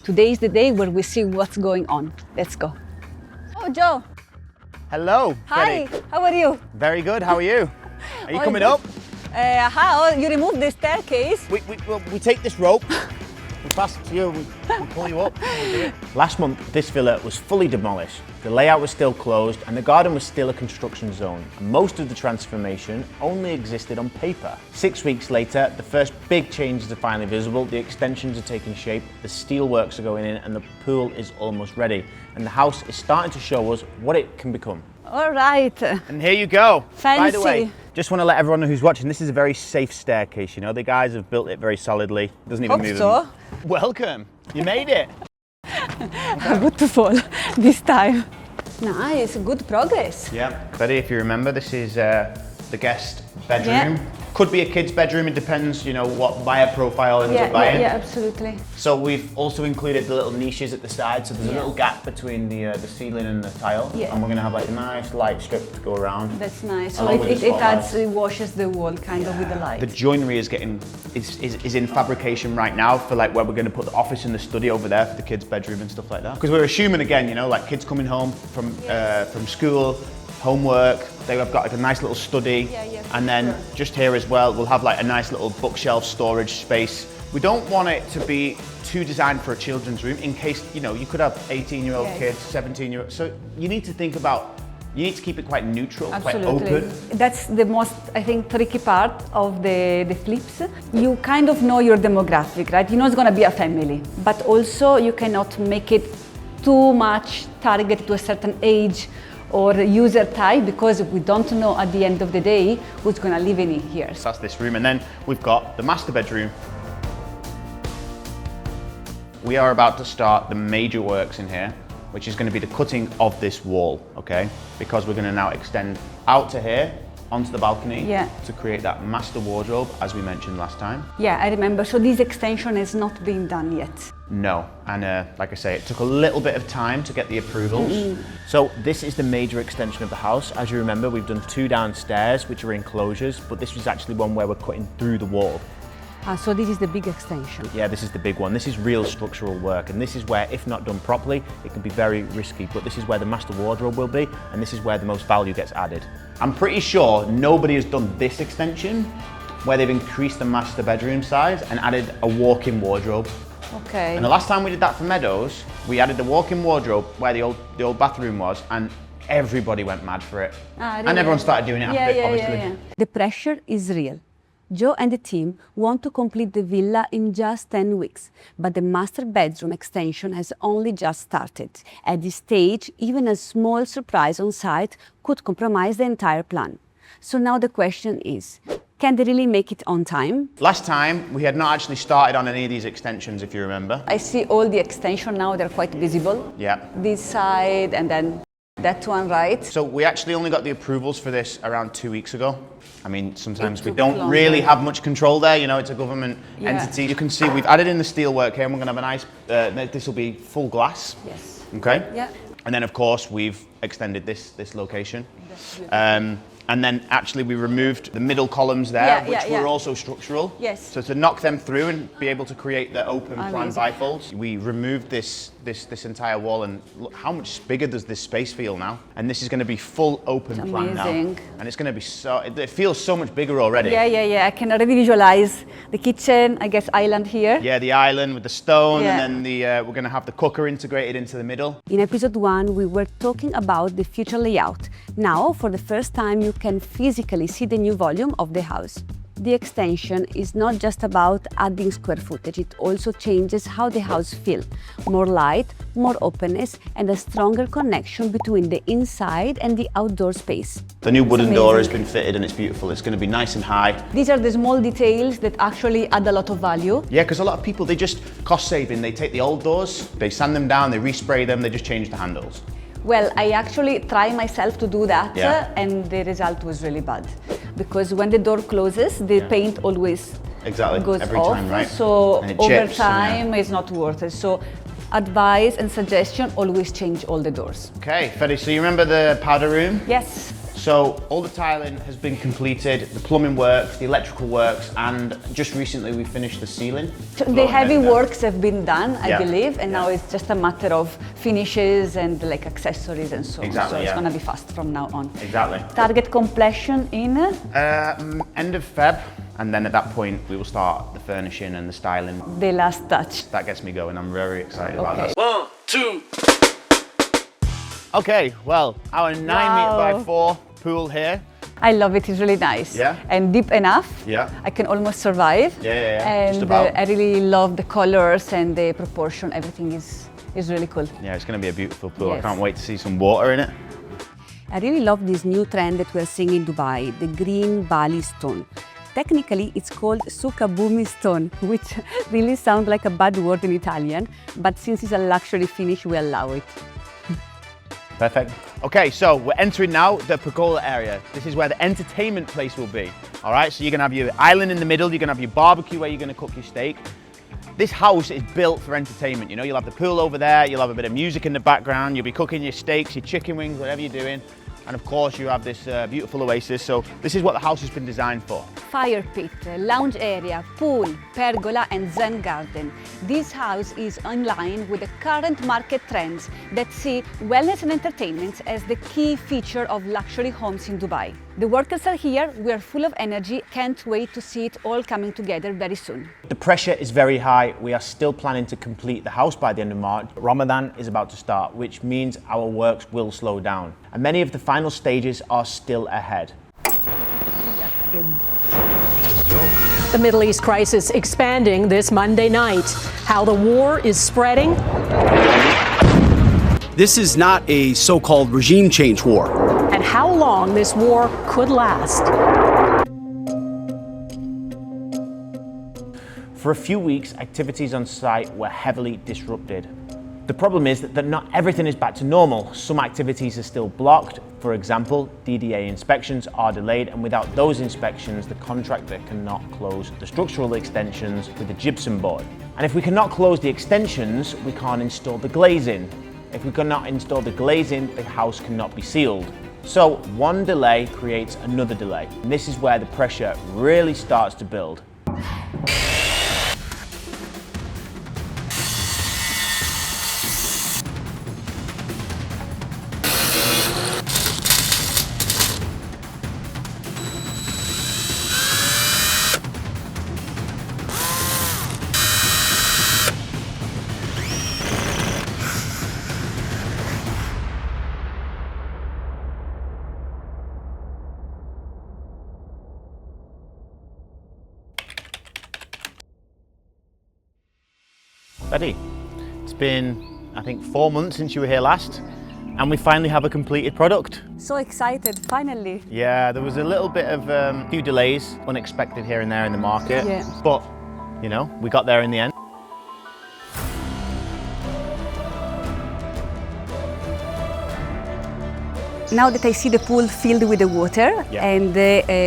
Today is the day where we see what's going on. Let's go. Oh, Joe. Hello, Hi, Freddie. how are you? Very good, how are you? Are you All coming good. up? How? You removed the staircase. We take this rope, we pass it to you, we pull you up. And we do it. Last month, this villa was fully demolished. The layout was still closed and the garden was still a construction zone. And most of the transformation only existed on paper. 6 weeks later, the first big changes are finally visible. The extensions are taking shape, the steel works are going in and the pool is almost ready. And the house is starting to show us what it can become. All right. And here you go. By the way, Fancy. just want to let everyone know who's watching, this is a very safe staircase, you know, the guys have built it very solidly. Doesn't even Hope move. so. Welcome, you made it. Good to fall this time. Nice, good progress. Yeah, Betty, if you remember, this is the guest bedroom. Yeah. Could be a kid's bedroom, it depends, you know, what buyer profile ends up buying. Yeah, absolutely. So we've also included the little niches at the side, so there's a little gap between the ceiling and the tile. Yeah. And we're gonna have like a nice light strip to go around. That's nice. So Along with it the adds, spotlights. it washes the wall kind of with the light. The joinery is in fabrication right now for like where we're going to put the office and the study over there for the kids' bedroom and stuff like that. Because we're assuming again, you know, like kids coming home from school, homework, they have got like a nice little study, and then just here as well, we'll have like a nice little bookshelf storage space. We don't want it to be too designed for a children's room in case, you know, you could have 18-year-old kids, 17-year-old. So you need to think about, you need to keep it quite neutral, quite open. That's the most, I think, tricky part of the flips. You kind of know your demographic, right? You know it's going to be a family, but also you cannot make it too much targeted to a certain age or user type, because we don't know at the end of the day who's going to live in here. So that's this room, and then we've got the master bedroom. We are about to start the major works in here, which is going to be the cutting of this wall, okay? Because we're going to now extend out to here, onto the balcony, to create that master wardrobe, as we mentioned last time. Yeah, I remember. So this extension has not been done yet. No, and like I say, it took a little bit of time to get the approvals. So this is the major extension of the house. As you remember, we've done 2 downstairs, which are enclosures, but this was actually one where we're cutting through the wall. So this is the big extension. Yeah, this is the big one. This is real structural work, and this is where, if not done properly, it can be very risky, but this is where the master wardrobe will be, and this is where the most value gets added. I'm pretty sure nobody has done this extension, where they've increased the master bedroom size and added a walk-in wardrobe. Okay. And the last time we did that for Meadows, we added the walk-in wardrobe where the old bathroom was, and everybody went mad for it. Really? And everyone started doing it after it, obviously. Yeah. The pressure is real. Joe and the team want to complete the villa in just 10 weeks, but the master bedroom extension has only just started. At this stage, even a small surprise on site could compromise the entire plan. So now the question is, can they really make it on time? Last time, we had not actually started on any of these extensions, if you remember. I see all the extension now, they're quite visible. Yeah. This side and then that one, right? So we actually only got the approvals for this around 2 weeks ago. I mean, sometimes we don't really have much control there, you know, it's a government entity. You can see we've added in the steel work here, and we're going to have a nice, this will be full glass. Yes. Okay? Yeah. And then, of course, we've extended this location. And then actually we removed the middle columns there, which were also structural. Yes. So to knock them through and be able to create the open plan bifolds, we removed this entire wall, and look how much bigger does this space feel now? And this is going to be full open plan now. And it's going to be it feels so much bigger already. Yeah. I can already visualize the kitchen, I guess island here. Yeah, the island with the stone, and then we're going to have the cooker integrated into the middle. In episode 1, we were talking about the future layout. Now, for the first time, you can physically see the new volume of the house. The extension is not just about adding square footage, it also changes how the house feels. More light, more openness, and a stronger connection between the inside and the outdoor space. The new wooden door has been fitted and it's beautiful. It's going to be nice and high. These are the small details that actually add a lot of value. Yeah, because a lot of people, they just cost saving. They take the old doors, they sand them down, they respray them, they just change the handles. Well, I actually try myself to do that, and the result was really bad. Because when the door closes, the paint always goes every off. time, right? So over chips, time, it's not worth it. So advice and suggestion, always change all the doors. Okay, Freddie, so you remember the powder room? Yes. So all the tiling has been completed, the plumbing works, the electrical works, and just recently we finished the ceiling. The heavy works have been done, I Yeah. believe, and now it's just a matter of finishes and like accessories and so on. Exactly, So it's yeah. gonna be fast from now on. Exactly. Target completion in? End of Feb, and then at that point we will start the furnishing and the styling. The last touch. That gets me going. I'm very excited about Okay. that. 1, 2. Okay, well, our 9 meter by 4 pool here. I love it, it's really nice. Yeah. And deep enough. Yeah. I can almost survive. Yeah. And Just about. I really love the colors and the proportion, everything is really cool. Yeah, it's going to be a beautiful pool. I Yes. can't wait to see some water in it. I really love this new trend that we're seeing in Dubai, the green Bali stone. Technically, it's called Sukabumi stone, which really sounds like a bad word in Italian, but since it's a luxury finish, we allow it. Perfect. Okay, so we're entering now the pergola area. This is where the entertainment place will be. All right, so you're gonna have your island in the middle, you're gonna have your barbecue where you're gonna cook your steak. This house is built for entertainment, you know, you'll have the pool over there, you'll have a bit of music in the background, you'll be cooking your steaks, your chicken wings, whatever you're doing. And of course you have this beautiful oasis, so this is what the house has been designed for. Fire pit, lounge area, pool, pergola and zen garden. This house is in line with the current market trends that see wellness and entertainment as the key feature of luxury homes in Dubai. The workers are here, we are full of energy, can't wait to see it all coming together very soon. The pressure is very high. We are still planning to complete the house by the end of March. Ramadan is about to start, which means our works will slow down. And many of the final stages are still ahead. The Middle East crisis expanding this Monday night. How the war is spreading. This is not a so-called regime change war. And how long this war could last. For a few weeks, activities on site were heavily disrupted. The problem is that not everything is back to normal. Some activities are still blocked. For example, DDA inspections are delayed, and without those inspections, the contractor cannot close the structural extensions with the gypsum board. And if we cannot close the extensions, we can't install the glazing. If we cannot install the glazing, the house cannot be sealed. So one delay creates another delay. And this is where the pressure really starts to build. Betty, it's been, I think, 4 months since you were here last, and we finally have a completed product. So excited, finally. Yeah, there was a little bit of a few delays, unexpected here and there in the market, Yeah. but, you know, we got there in the end. Now that I see the pool filled with the water and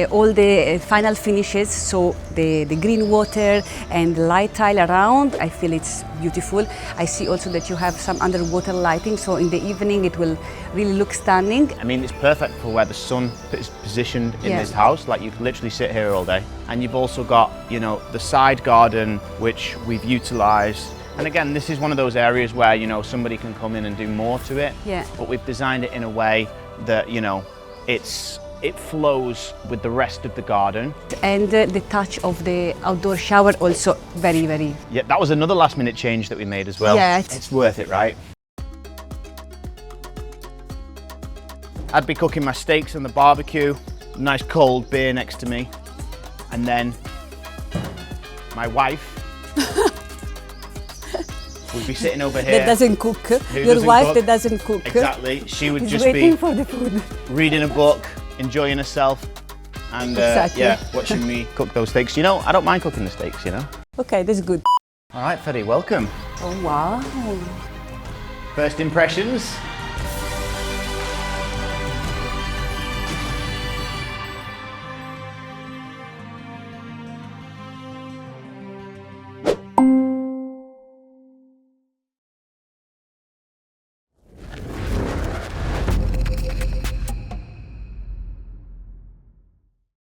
all the final finishes, so the green water and the light tile around, I feel it's beautiful. I see also that you have some underwater lighting, so in the evening it will really look stunning. I mean, it's perfect for where the sun is positioned in this house. Like, you can literally sit here all day. And you've also got, you know, the side garden, which we've utilized. And again, this is one of those areas where, you know, somebody can come in and do more to it. Yeah. But we've designed it in a way that, you know, it flows with the rest of the garden. And the touch of the outdoor shower also very, very... Yeah, that was another last minute change that we made as well. Yeah. It's worth it, right? I'd be cooking my steaks on the barbecue, nice cold beer next to me, and then my wife would be sitting over here. That doesn't cook. Who Your doesn't wife cook. that doesn't cook. Exactly. She would Is just waiting be for the food. reading a book, enjoying herself, and Exactly. yeah, watching me cook those steaks. You know, I don't mind cooking the steaks, you know. Okay, that's good. All right, Freddy, welcome. Oh, wow. First impressions?